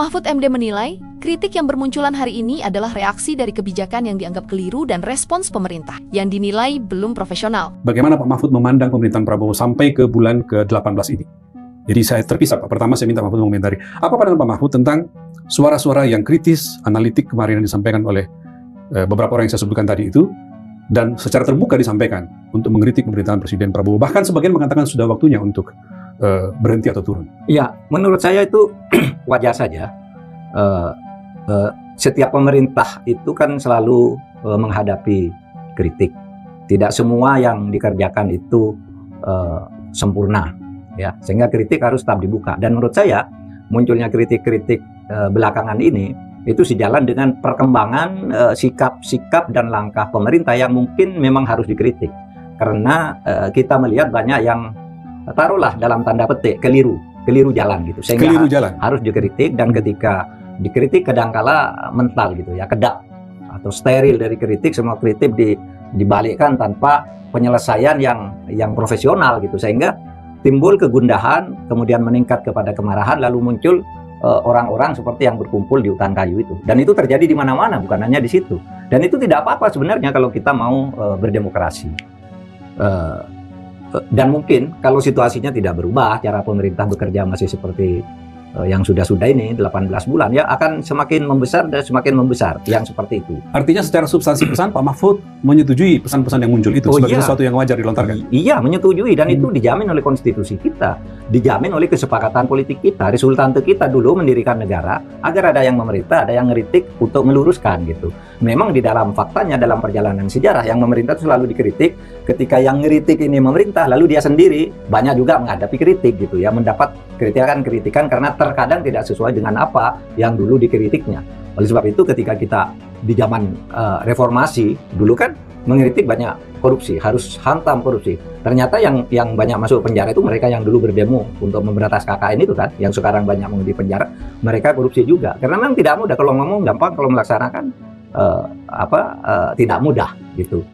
Mahfud MD menilai, kritik yang bermunculan hari ini adalah reaksi dari kebijakan yang dianggap keliru dan respons pemerintah yang dinilai belum profesional. Bagaimana Pak Mahfud memandang pemerintahan Prabowo sampai ke bulan ke-18 ini? Jadi saya terpisah, Pak. Pertama saya minta Mahfud mengomentari. Apa pandangan Pak Mahfud tentang suara-suara yang kritis, analitik kemarin yang disampaikan oleh beberapa orang yang saya sebutkan tadi itu, dan secara terbuka disampaikan untuk mengkritik pemerintahan Presiden Prabowo. Bahkan sebagian mengatakan sudah waktunya untuk berhenti atau turun. Ya, menurut saya itu wajar saja. Setiap pemerintah itu kan selalu menghadapi kritik. Tidak semua yang dikerjakan itu sempurna, ya. Sehingga kritik harus tetap dibuka. Dan menurut saya munculnya kritik-kritik belakangan ini itu sejalan dengan perkembangan sikap-sikap dan langkah pemerintah yang mungkin memang harus dikritik. Karena kita melihat banyak yang taruhlah dalam tanda petik keliru jalan gitu, sehingga harus dikritik. Dan ketika dikritik kadangkala mental gitu ya, kedap atau steril dari kritik. Semua kritik dibalikkan tanpa penyelesaian yang profesional gitu, sehingga timbul kegundahan, kemudian meningkat kepada kemarahan, lalu muncul orang-orang seperti yang berkumpul di hutan kayu itu. Dan itu terjadi di mana-mana, bukan hanya di situ. Dan itu tidak apa-apa sebenarnya kalau kita mau berdemokrasi. Dan mungkin kalau situasinya tidak berubah, cara pemerintah bekerja masih seperti yang sudah-sudah ini 18 bulan, ya akan semakin membesar dan semakin membesar yang seperti itu. Artinya secara substansi pesan Pak Mahfud menyetujui pesan-pesan yang muncul itu sebagai sesuatu yang wajar dilontarkan. Iya, menyetujui, dan itu dijamin oleh konstitusi kita, dijamin oleh kesepakatan politik kita. Resultante kita dulu mendirikan negara agar ada yang memerintah, ada yang ngeritik untuk meluruskan gitu. Memang di dalam faktanya, dalam perjalanan sejarah, yang memerintah itu selalu dikritik. Ketika yang ngeritik ini memerintah, lalu dia sendiri banyak juga menghadapi kritik gitu ya, mendapat kritikan karena terkadang tidak sesuai dengan apa yang dulu dikritiknya. Oleh sebab itu ketika kita di zaman reformasi dulu kan mengkritik banyak korupsi, harus hantam korupsi. Ternyata yang banyak masuk penjara itu mereka yang dulu berdemo untuk memberantas KKN itu kan, yang sekarang banyak di penjara, mereka korupsi juga. Karena memang tidak mudah, kalau ngomong gampang, kalau melaksanakan tidak mudah gitu.